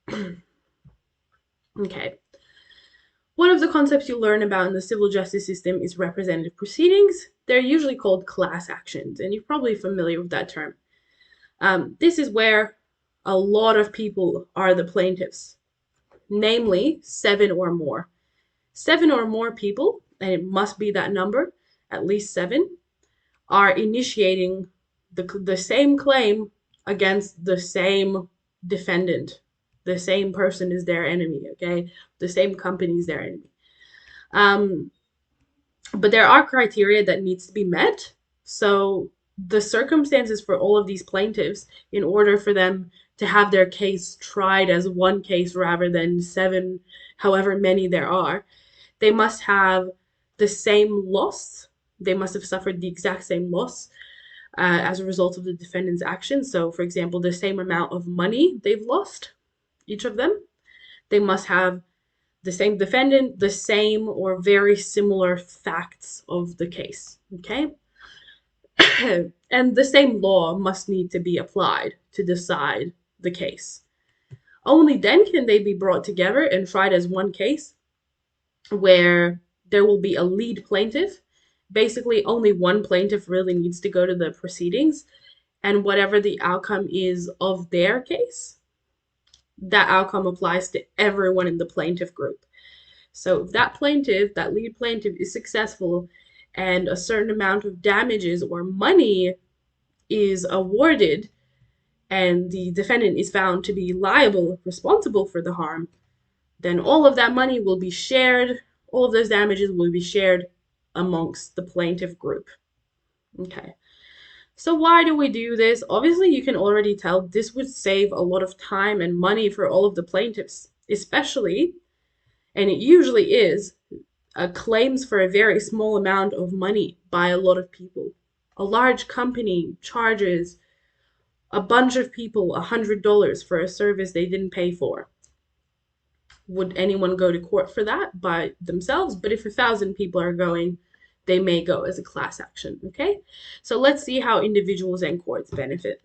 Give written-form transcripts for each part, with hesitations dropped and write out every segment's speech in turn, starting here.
actions. Okay. One of the concepts you learn about in the civil justice system is representative proceedings. They're usually called class actions, and you're probably familiar with that term. This is where a lot of people are the plaintiffs, namely 7 or more. 7 or more people, and it must be that number, at least 7, are initiating the same claim against the same defendant. The same person is their enemy, okay? The same company is their enemy. But there are criteria that needs to be met. So the circumstances for all of these plaintiffs, in order for them to have their case tried as one case rather than 7, however many there are, they must have the same loss. They must have suffered the exact same loss as a result of the defendant's actions. So, for example, the same amount of money they've lost, each of them. They must have the same defendant, the same or very similar facts of the case, okay? And the same law must need to be applied to decide the case. Only then can they be brought together and tried as one case, where there will be a lead plaintiff. Basically, only one plaintiff really needs to go to the proceedings, and whatever the outcome is of their case, that outcome applies to everyone in the plaintiff group. So if that plaintiff, that lead plaintiff, is successful and a certain amount of damages or money is awarded and the defendant is found to be liable, responsible for the harm, then all of that money will be shared, all of those damages will be shared amongst the plaintiff group. Okay. So why do we do this? Obviously, you can already tell this would save a lot of time and money for all of the plaintiffs, especially, and it usually is, claims for a very small amount of money by a lot of people. A large company charges a bunch of people $100 for a service they didn't pay for. Would anyone go to court for that by themselves? But if 1,000 people are going, they may go as a class action, okay? So let's see how individuals and courts benefit.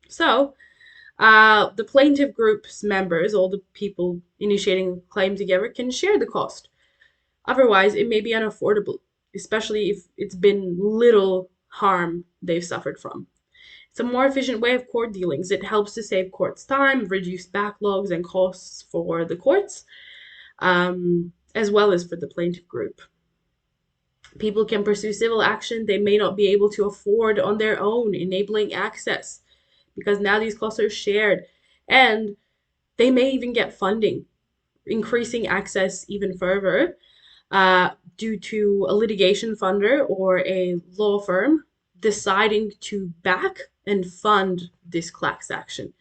So the plaintiff group's members, all the people initiating the claim together, can share the cost. Otherwise, it may be unaffordable, especially if it's been little harm they've suffered from. It's a more efficient way of court dealings. It helps to save courts time, reduce backlogs and costs for the courts, as well as for the plaintiff group. People can pursue civil action they may not be able to afford on their own, enabling access, because now these costs are shared, and they may even get funding, increasing access even further due to a litigation funder or a law firm deciding to back and fund this class action.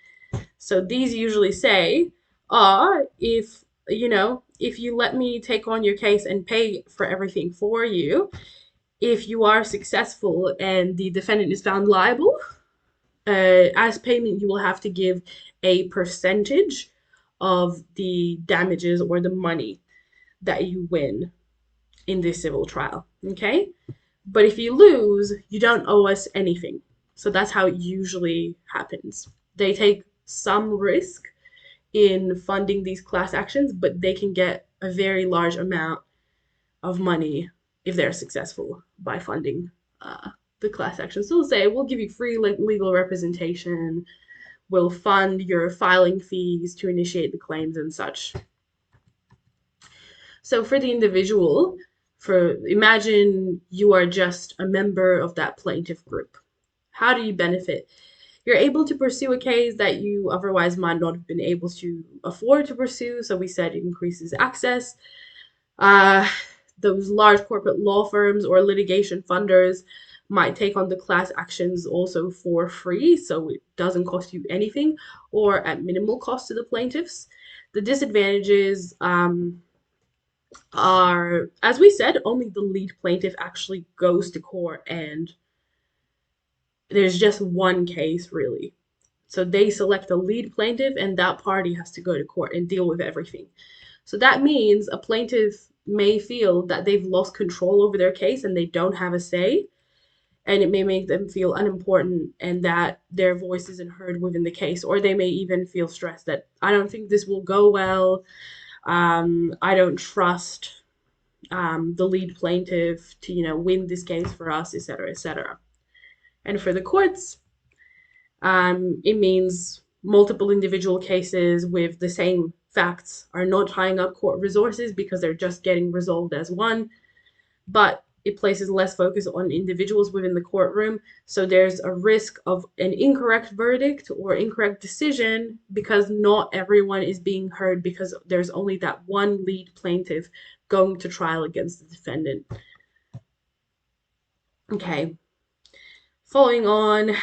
So these usually say, if you let me take on your case and pay for everything for you, if you are successful and the defendant is found liable, as payment, you will have to give a percentage of the damages or the money that you win in this civil trial, okay? But if you lose, you don't owe us anything. So that's how it usually happens. They take some risk in funding these class actions, but they can get a very large amount of money if they're successful by funding the class action. So we'll say, we'll give you free legal representation, we'll fund your filing fees to initiate the claims and such. So for the individual, imagine you are just a member of that plaintiff group. How do you benefit? You're able to pursue a case that you otherwise might not have been able to afford to pursue. So we said it increases access. Those large corporate law firms or litigation funders might take on the class actions also for free, so it doesn't cost you anything, or at minimal cost to the plaintiffs. The disadvantages are, as we said, only the lead plaintiff actually goes to court, and there's just one case really. So they select a lead plaintiff, and that party has to go to court and deal with everything. So that means a plaintiff may feel that they've lost control over their case and they don't have a say. and it may make them feel unimportant and that their voice isn't heard within the case, or they may even feel stressed that I don't think this will go well. I don't trust the lead plaintiff to, win this case for us, etc., etc. And for the courts, it means multiple individual cases with the same facts are not tying up court resources because they're just getting resolved as one, but it places less focus on individuals within the courtroom. So there's a risk of an incorrect verdict or incorrect decision because not everyone is being heard because there's only that one lead plaintiff going to trial against the defendant. Okay. Following on,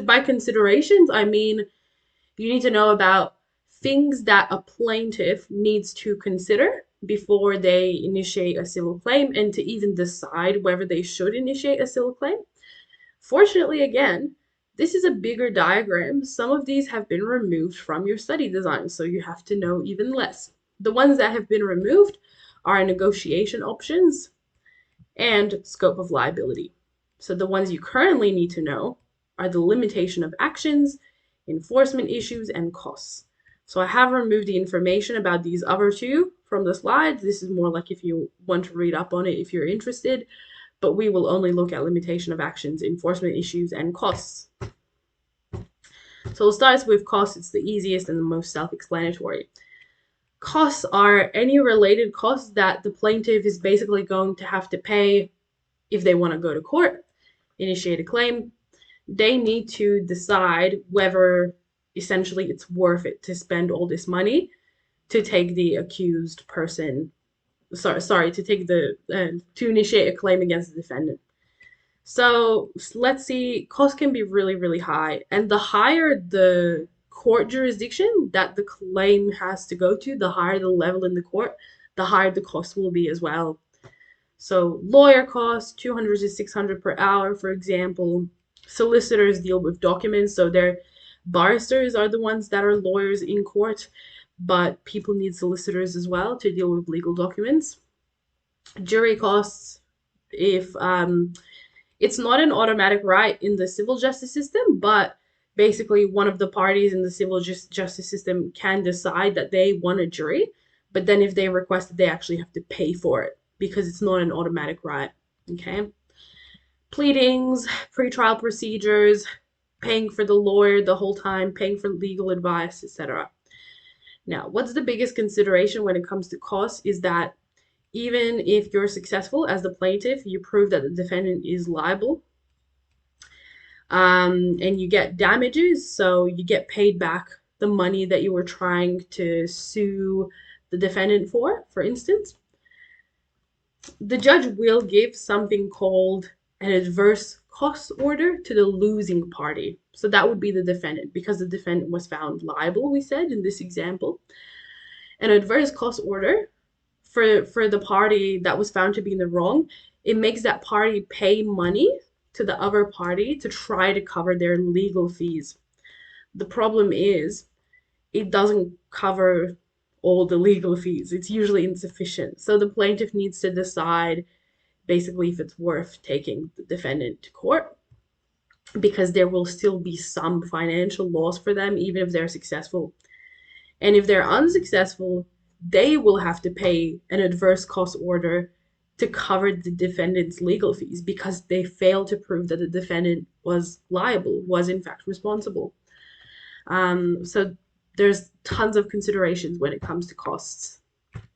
by considerations, I mean you need to know about things that a plaintiff needs to consider before they initiate a civil claim and to even decide whether they should initiate a civil claim. Fortunately, again, this is a bigger diagram. Some of these have been removed from your study design, so you have to know even less. The ones that have been removed are negotiation options and scope of liability. So the ones you currently need to know are the limitation of actions, enforcement issues, and costs. So I have removed the information about these other two from the slides. This is more like if you want to read up on it if you're interested, but we will only look at limitation of actions, enforcement issues, and costs. So we'll start with costs. It's the easiest and the most self-explanatory. Costs are any related costs that the plaintiff is basically going to have to pay if they want to go to court, initiate a claim. They need to decide whether essentially it's worth it to spend all this money to take the accused person, to initiate a claim against the defendant. So let's see, costs can be really, really high. And the higher the court jurisdiction that the claim has to go to, the higher the level in the court, the higher the cost will be as well. So lawyer costs, 200 to 600 per hour, for example. Solicitors deal with documents, so their barristers are the ones that are lawyers in court, but people need solicitors as well to deal with legal documents. Jury costs, if it's not an automatic right in the civil justice system, but basically one of the parties in the civil justice system can decide that they want a jury, but then if they request it, they actually have to pay for it because it's not an automatic right. Okay. Pleadings, pretrial procedures, paying for the lawyer the whole time, paying for legal advice, etc. Now, what's the biggest consideration when it comes to costs is that even if you're successful as the plaintiff, you prove that the defendant is liable, and you get damages, so you get paid back the money that you were trying to sue the defendant for instance. The judge will give something called an adverse cost order to the losing party. So that would be the defendant, because the defendant was found liable, we said in this example. An adverse cost order for the party that was found to be in the wrong, it makes that party pay money to the other party to try to cover their legal fees. The problem is it doesn't cover all the legal fees. It's usually insufficient. So the plaintiff needs to decide basically if it's worth taking the defendant to court, because there will still be some financial loss for them even if they're successful. And if they're unsuccessful, they will have to pay an adverse cost order to cover the defendant's legal fees because they failed to prove that the defendant was liable, was in fact responsible. So there's tons of considerations when it comes to costs.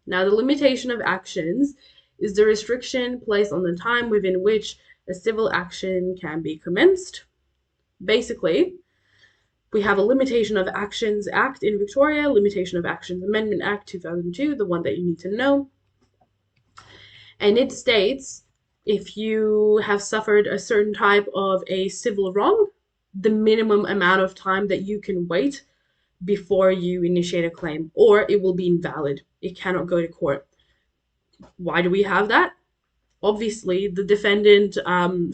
Now, the limitation of actions is the restriction placed on the time within which a civil action can be commenced. Basically, we have a Limitation of Actions Act in Victoria, Limitation of Actions Amendment Act 2002, the one that you need to know. And it states if you have suffered a certain type of a civil wrong, the minimum amount of time that you can wait before you initiate a claim, or it will be invalid. It cannot go to court. Why do we have that? Obviously, the defendant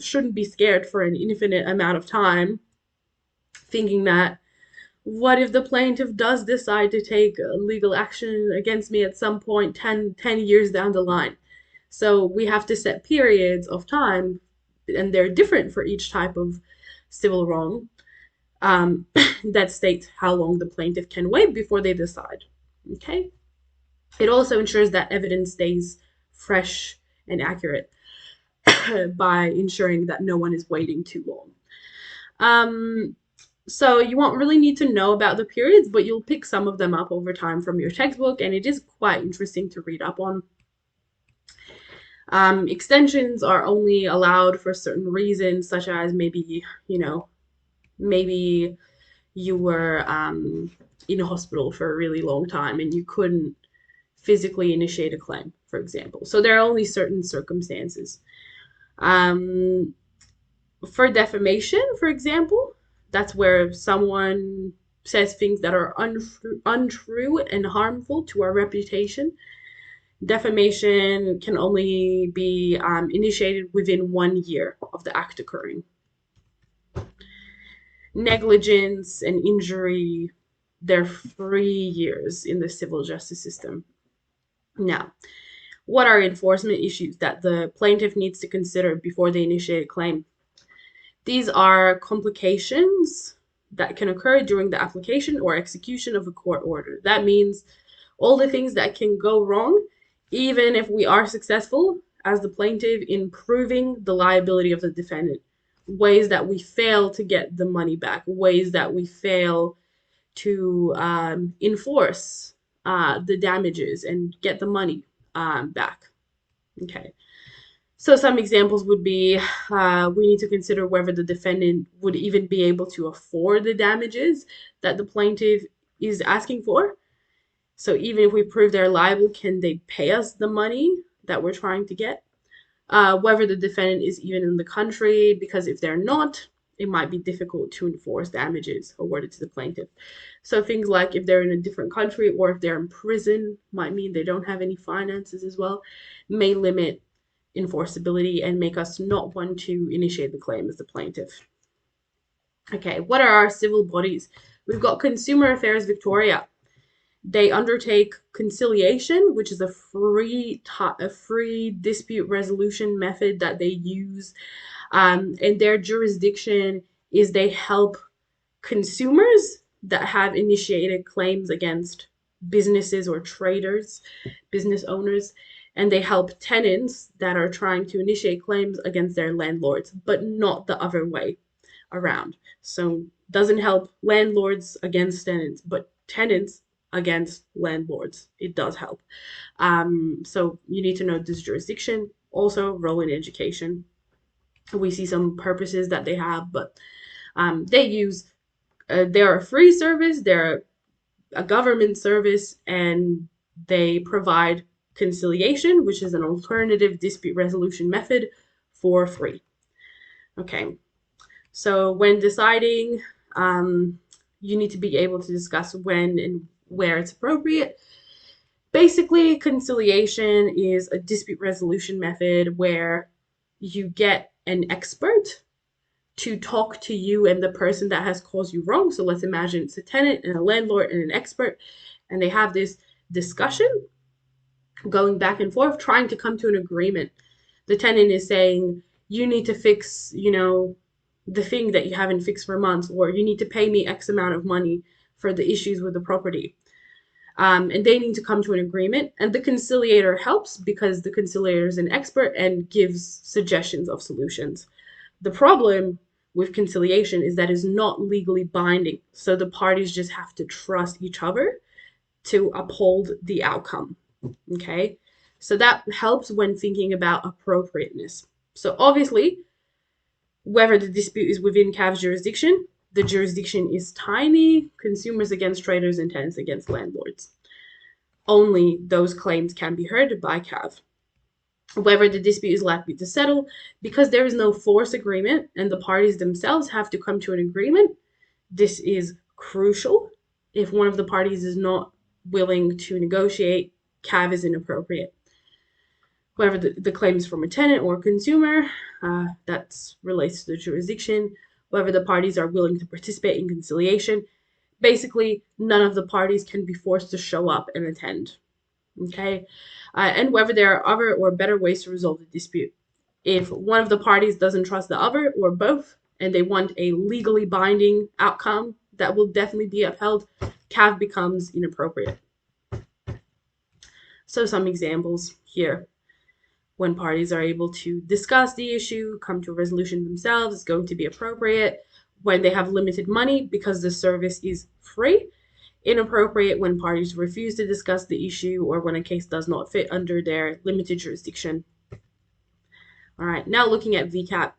shouldn't be scared for an infinite amount of time, thinking that what if the plaintiff does decide to take legal action against me at some point 10 years down the line? So we have to set periods of time and they're different for each type of civil wrong, that states how long the plaintiff can wait before they decide. Okay? It also ensures that evidence stays fresh and accurate by ensuring that no one is waiting too long. So you won't really need to know about the periods, but you'll pick some of them up over time from your textbook, and it is quite interesting to read up on. Extensions are only allowed for certain reasons, such as maybe, maybe you were in a hospital for a really long time and you couldn't physically initiate a claim, for example. So there are only certain circumstances. For defamation, for example, that's where someone says things that are untrue and harmful to our reputation. Defamation can only be initiated within 1 year of the act occurring. Negligence and injury, they're 3 years in the civil justice system. Now, what are enforcement issues that the plaintiff needs to consider before they initiate a claim? These are complications that can occur during the application or execution of a court order. That means all the things that can go wrong, even if we are successful as the plaintiff in proving the liability of the defendant. Ways that we fail to get the money back, ways that we fail to enforce the damages and get the money back. Okay. So some examples would be, we need to consider whether the defendant would even be able to afford the damages that the plaintiff is asking for. So even if we prove they're liable, can they pay us the money that we're trying to get? Whether the defendant is even in the country, because if they're not, it might be difficult to enforce damages awarded to the plaintiff. So things like if they're in a different country or if they're in prison might mean they don't have any finances as well, may limit enforceability and make us not want to initiate the claim as the plaintiff. Okay, what are our civil bodies? We've got Consumer Affairs Victoria. They undertake conciliation, which is a free dispute resolution method that they use. And their jurisdiction is they help consumers that have initiated claims against businesses or traders, business owners, and they help tenants that are trying to initiate claims against their landlords, but not the other way around. So doesn't help landlords against tenants, but tenants against landlords. It does help. So you need to know this jurisdiction. Also, role in education. We see some purposes that they have, but they're a free service, they're a government service, and they provide conciliation, which is an alternative dispute resolution method, for free. Okay, so when deciding, you need to be able to discuss when and where it's appropriate. Basically, conciliation is a dispute resolution method where you get an expert to talk to you and the person that has caused you wrong. So let's imagine it's a tenant and a landlord and an expert, and they have this discussion going back and forth, trying to come to an agreement. The tenant is saying, you need to fix, the thing that you haven't fixed for months, or you need to pay me X amount of money for the issues with the property. And they need to come to an agreement, and the conciliator helps because the conciliator is an expert and gives suggestions of solutions. The problem with conciliation is that it's not legally binding, so the parties just have to trust each other to uphold the outcome. Okay, so that helps when thinking about appropriateness. So obviously, whether the dispute is within CAV's jurisdiction, the jurisdiction is tiny, consumers against traders and tenants against landlords. Only those claims can be heard by CAV. Whether the dispute is likely to settle, because there is no force agreement and the parties themselves have to come to an agreement, this is crucial. If one of the parties is not willing to negotiate, CAV is inappropriate. Whether the claim is from a tenant or a consumer, that relates to the jurisdiction. Whether the parties are willing to participate in conciliation. Basically, none of the parties can be forced to show up and attend. Okay, and whether there are other or better ways to resolve the dispute. If one of the parties doesn't trust the other or both, and they want a legally binding outcome that will definitely be upheld, CAV becomes inappropriate. So some examples here. When parties are able to discuss the issue, come to a resolution themselves, it's going to be appropriate. When they have limited money because the service is free, inappropriate when parties refuse to discuss the issue or when a case does not fit under their limited jurisdiction. All right, now looking at VCAT.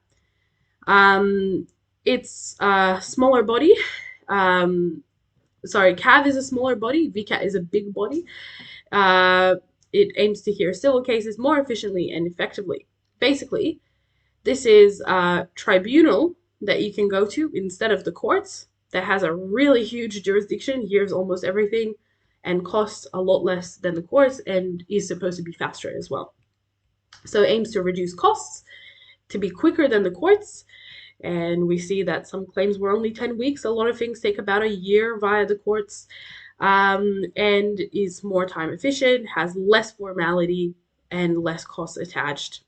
It's a smaller body. CAV is a smaller body. VCAT is a big body. It aims to hear civil cases more efficiently and effectively. Basically, this is a tribunal that you can go to instead of the courts that has a really huge jurisdiction, hears almost everything, and costs a lot less than the courts and is supposed to be faster as well. So it aims to reduce costs, to be quicker than the courts, and we see that some claims were only 10 weeks. A lot of things take about a year via the courts, and is more time efficient, has less formality, and less costs attached.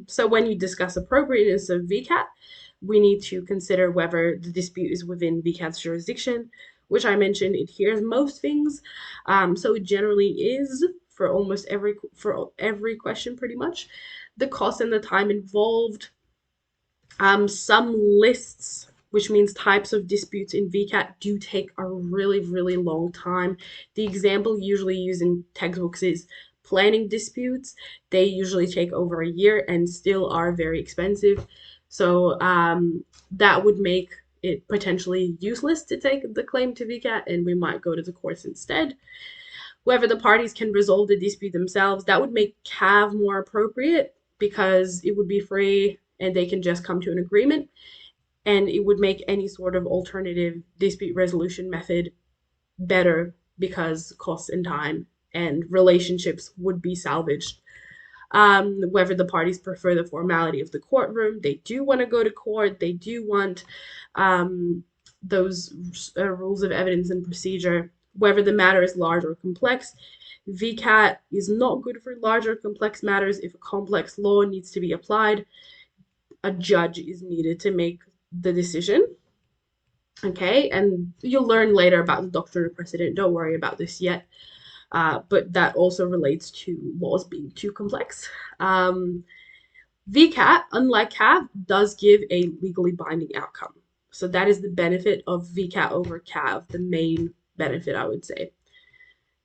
So when you discuss appropriateness of VCAT, we need to consider whether the dispute is within VCAT's jurisdiction, which I mentioned it hears most things. So it generally is for almost every question pretty much. The cost and the time involved. Some lists, which means types of disputes in VCAT, do take a really, really long time. The example usually used in textbooks is planning disputes. They usually take over a year and still are very expensive. So that would make it potentially useless to take the claim to VCAT, and we might go to the courts instead. Whether the parties can resolve the dispute themselves, that would make CAV more appropriate because it would be free and they can just come to an agreement, and it would make any sort of alternative dispute resolution method better because costs and time and relationships would be salvaged. Whether the parties prefer the formality of the courtroom, they do want to go to court, they do want those rules of evidence and procedure. Whether the matter is large or complex, VCAT is not good for larger complex matters. If a complex law needs to be applied, a judge is needed to make the decision. Okay, and you'll learn later about the doctrine of precedent. Don't worry about this yet. But that also relates to laws being too complex. VCAT, unlike CAV, does give a legally binding outcome. So that is the benefit of VCAT over CAV, the main benefit, I would say.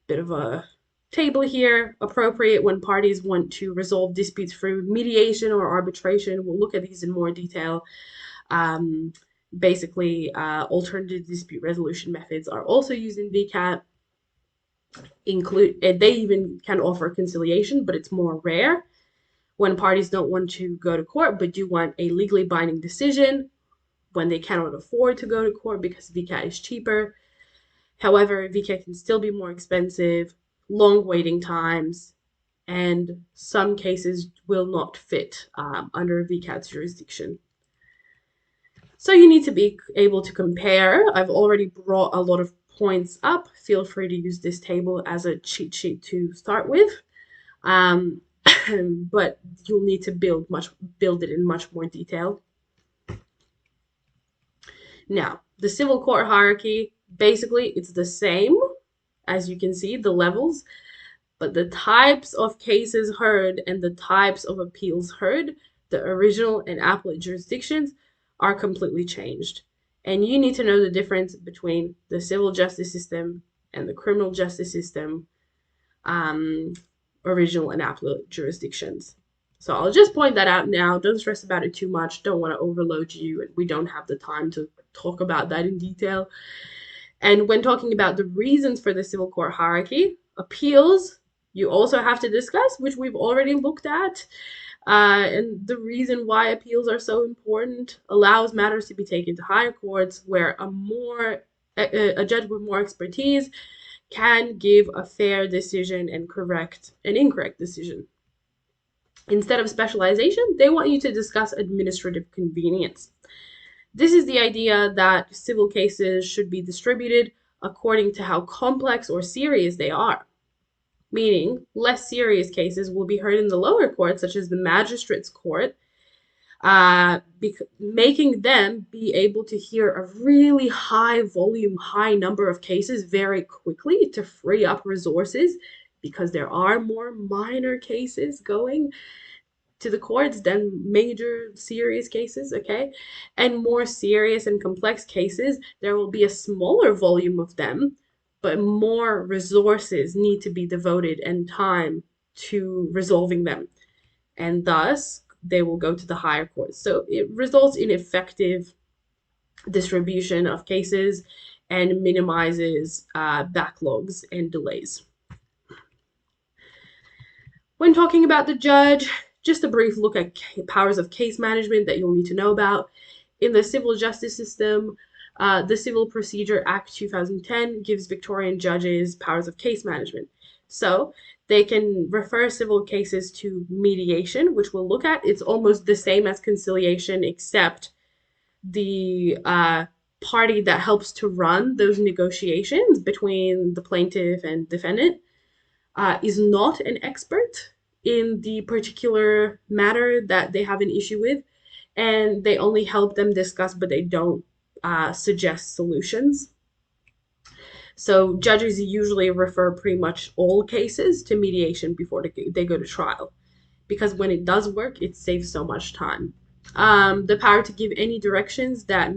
Bit of a table here. Appropriate when parties want to resolve disputes through mediation or arbitration. We'll look at these in more detail. Basically, alternative dispute resolution methods are also used in VCAT. They even can offer conciliation, but it's more rare when parties don't want to go to court but do want a legally binding decision when they cannot afford to go to court because VCAT is cheaper. However, VCAT can still be more expensive, long waiting times, and some cases will not fit under VCAT's jurisdiction. So you need to be able to compare. I've already brought a lot of points up. Feel free to use this table as a cheat sheet to start with. But you'll need to build it in much more detail. Now, the civil court hierarchy, basically it's the same, as you can see, the levels, but the types of cases heard and the types of appeals heard, the original and appellate jurisdictions, are completely changed. And you need to know the difference between the civil justice system and the criminal justice system, original and appellate jurisdictions. So I'll just point that out now. Don't stress about it too much. Don't want to overload you, and we don't have the time to talk about that in detail. And when talking about the reasons for the civil court hierarchy, appeals, you also have to discuss, which we've already looked at. And the reason why appeals are so important allows matters to be taken to higher courts where a judge with more expertise can give a fair decision and correct an incorrect decision. Instead of specialization, they want you to discuss administrative convenience. This is the idea that civil cases should be distributed according to how complex or serious they are. meaning less serious cases will be heard in the lower court, such as the magistrate's court, making them be able to hear a really high volume, high number of cases very quickly to free up resources, because there are more minor cases going to the courts than major serious cases, okay? And more serious and complex cases, there will be a smaller volume of them, but more resources need to be devoted and time to resolving them. And thus, they will go to the higher courts. So it results in effective distribution of cases and minimizes backlogs and delays. When talking about the judge, just a brief look at powers of case management that you'll need to know about. In the civil justice system, the Civil Procedure Act 2010 gives Victorian judges powers of case management. So they can refer civil cases to mediation, which we'll look at. It's almost the same as conciliation, except the party that helps to run those negotiations between the plaintiff and defendant is not an expert in the particular matter that they have an issue with, and they only help them discuss, but they don't suggest solutions. So judges usually refer pretty much all cases to mediation before they go to trial, because when it does work, it saves so much time. The power to give any directions that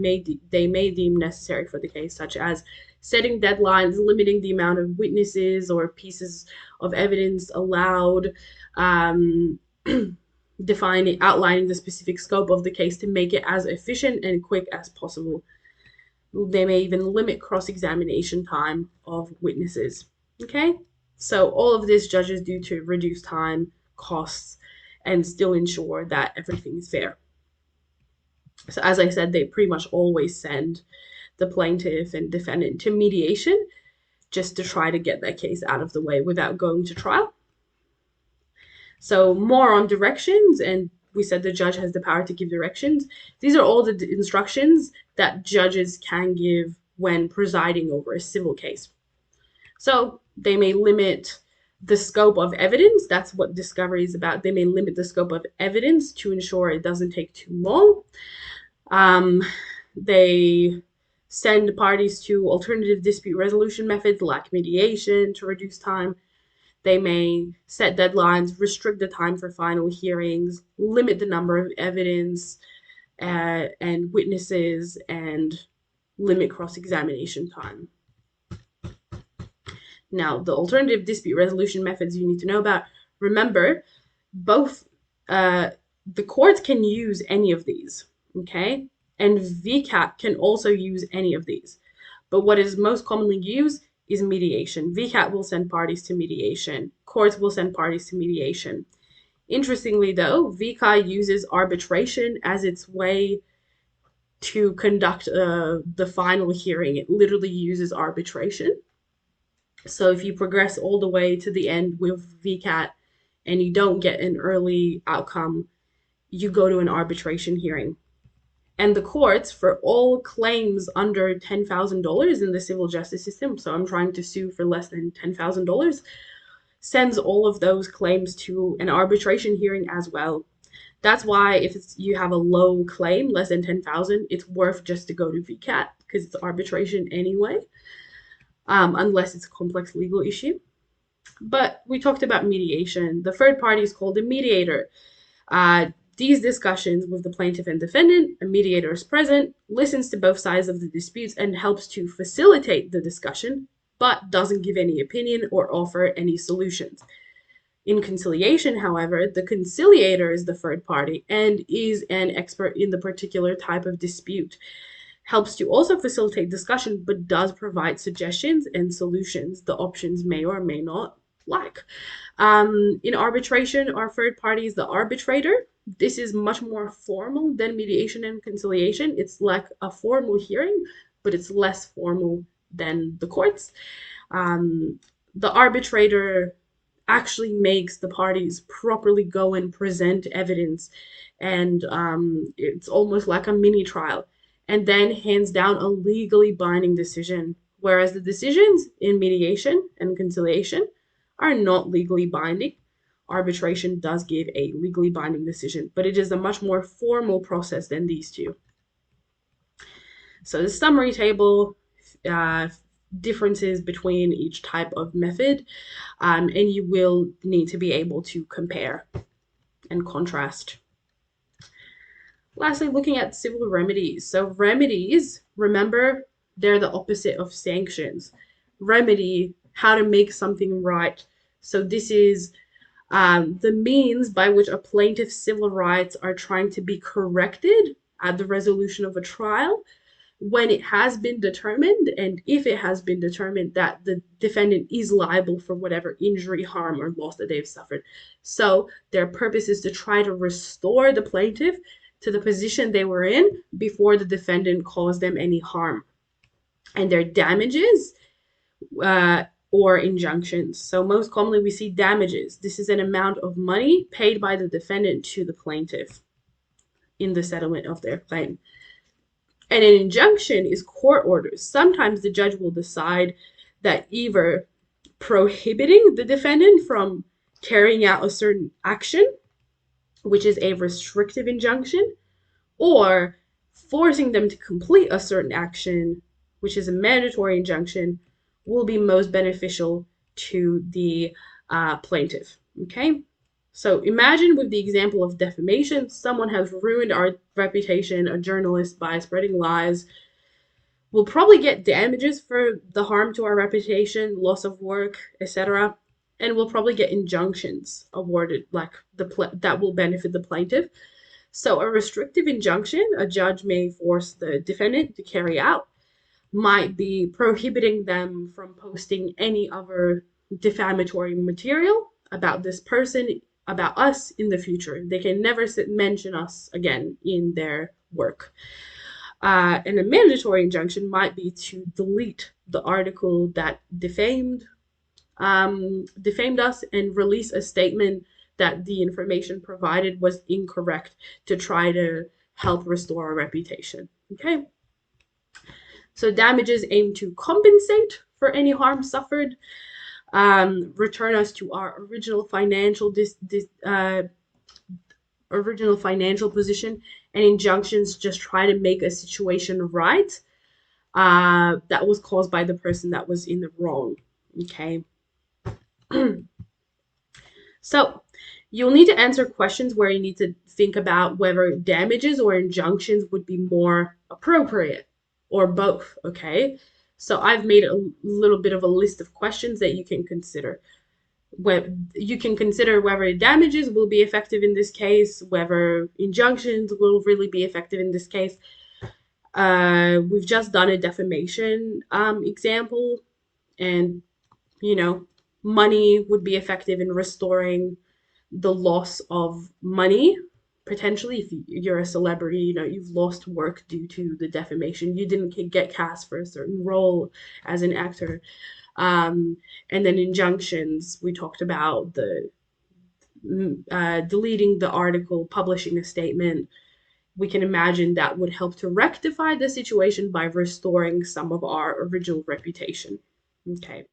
they may deem necessary for the case, such as setting deadlines, limiting the amount of witnesses or pieces of evidence allowed, outlining the specific scope of the case to make it as efficient and quick as possible. They may even limit cross-examination time of witnesses. Okay? So all of this judges do to reduce time, costs, and still ensure that everything is fair. So as I said, they pretty much always send the plaintiff and defendant to mediation just to try to get that case out of the way without going to trial. So more on directions, and we said the judge has the power to give directions. These are all the instructions that judges can give when presiding over a civil case. So they may limit the scope of evidence. That's what discovery is about. They may limit the scope of evidence to ensure it doesn't take too long. They send parties to alternative dispute resolution methods like mediation to reduce time. They may set deadlines, restrict the time for final hearings, limit the number of evidence and witnesses, and limit cross-examination time. Now, the alternative dispute resolution methods you need to know about. Remember, both the courts can use any of these, okay? And VCAT can also use any of these. But what is most commonly used is mediation. VCAT will send parties to mediation. Courts will send parties to mediation. Interestingly, though, VCAT uses arbitration as its way to conduct the final hearing. It literally uses arbitration. So if you progress all the way to the end with VCAT and you don't get an early outcome, you go to an arbitration hearing. And the courts, for all claims under $10,000 in the civil justice system, so I'm trying to sue for less than $10,000, sends all of those claims to an arbitration hearing as well. That's why if you have a low claim, less than $10,000, it's worth just to go to VCAT, because it's arbitration anyway, unless it's a complex legal issue. But we talked about mediation. The third party is called a mediator. These discussions with the plaintiff and defendant, a mediator is present, listens to both sides of the disputes, and helps to facilitate the discussion, but doesn't give any opinion or offer any solutions. In conciliation, however, the conciliator is the third party and is an expert in the particular type of dispute. Helps to also facilitate discussion, but does provide suggestions and solutions the options may or may not like. In arbitration, our third party is the arbitrator. This is much more formal than mediation and conciliation. It's like a formal hearing, but it's less formal than the courts. The arbitrator actually makes the parties properly go and present evidence, and it's almost like a mini trial, and then hands down a legally binding decision, whereas the decisions in mediation and conciliation are not legally binding. Arbitration does give a legally binding decision, but it is a much more formal process than these two. So the summary table, differences between each type of method, and you will need to be able to compare and contrast. Lastly, looking at civil remedies. So remedies, remember, they're the opposite of sanctions. Remedy, how to make something right. So this is the means by which a plaintiff's civil rights are trying to be corrected at the resolution of a trial when it has been determined, and if it has been determined that the defendant is liable for whatever injury, harm, or loss that they've suffered. So their purpose is to try to restore the plaintiff to the position they were in before the defendant caused them any harm. And their damages or injunctions. So most commonly we see damages. This is an amount of money paid by the defendant to the plaintiff in the settlement of their claim. And an injunction is court orders. Sometimes the judge will decide that either prohibiting the defendant from carrying out a certain action, which is a restrictive injunction, or forcing them to complete a certain action, which is a mandatory injunction, will be most beneficial to the plaintiff. Okay? So imagine with the example of defamation, someone has ruined our reputation, a journalist, by spreading lies. We'll probably get damages for the harm to our reputation, loss of work, etc. And we'll probably get injunctions awarded, like that will benefit the plaintiff. So a restrictive injunction, a judge may force the defendant to carry out, might be prohibiting them from posting any other defamatory material about this person, about us in the future. They can never mention us again in their work. And a mandatory injunction might be to delete the article that defamed us and release a statement that the information provided was incorrect to try to help restore our reputation. Okay? So damages aim to compensate for any harm suffered, return us to our original financial position, and injunctions just try to make a situation right that was caused by the person that was in the wrong. Okay. So you'll need to answer questions where you need to think about whether damages or injunctions would be more appropriate, or both. Okay. So I've made a little bit of a list of questions that you can consider. You can consider whether damages will be effective in this case, whether injunctions will really be effective in this case. We've just done a defamation example, and money would be effective in restoring the loss of money. Potentially, if you're a celebrity, you've lost work due to the defamation. You didn't get cast for a certain role as an actor. And then injunctions, we talked about the deleting the article, publishing a statement. We can imagine that would help to rectify the situation by restoring some of our original reputation. Okay.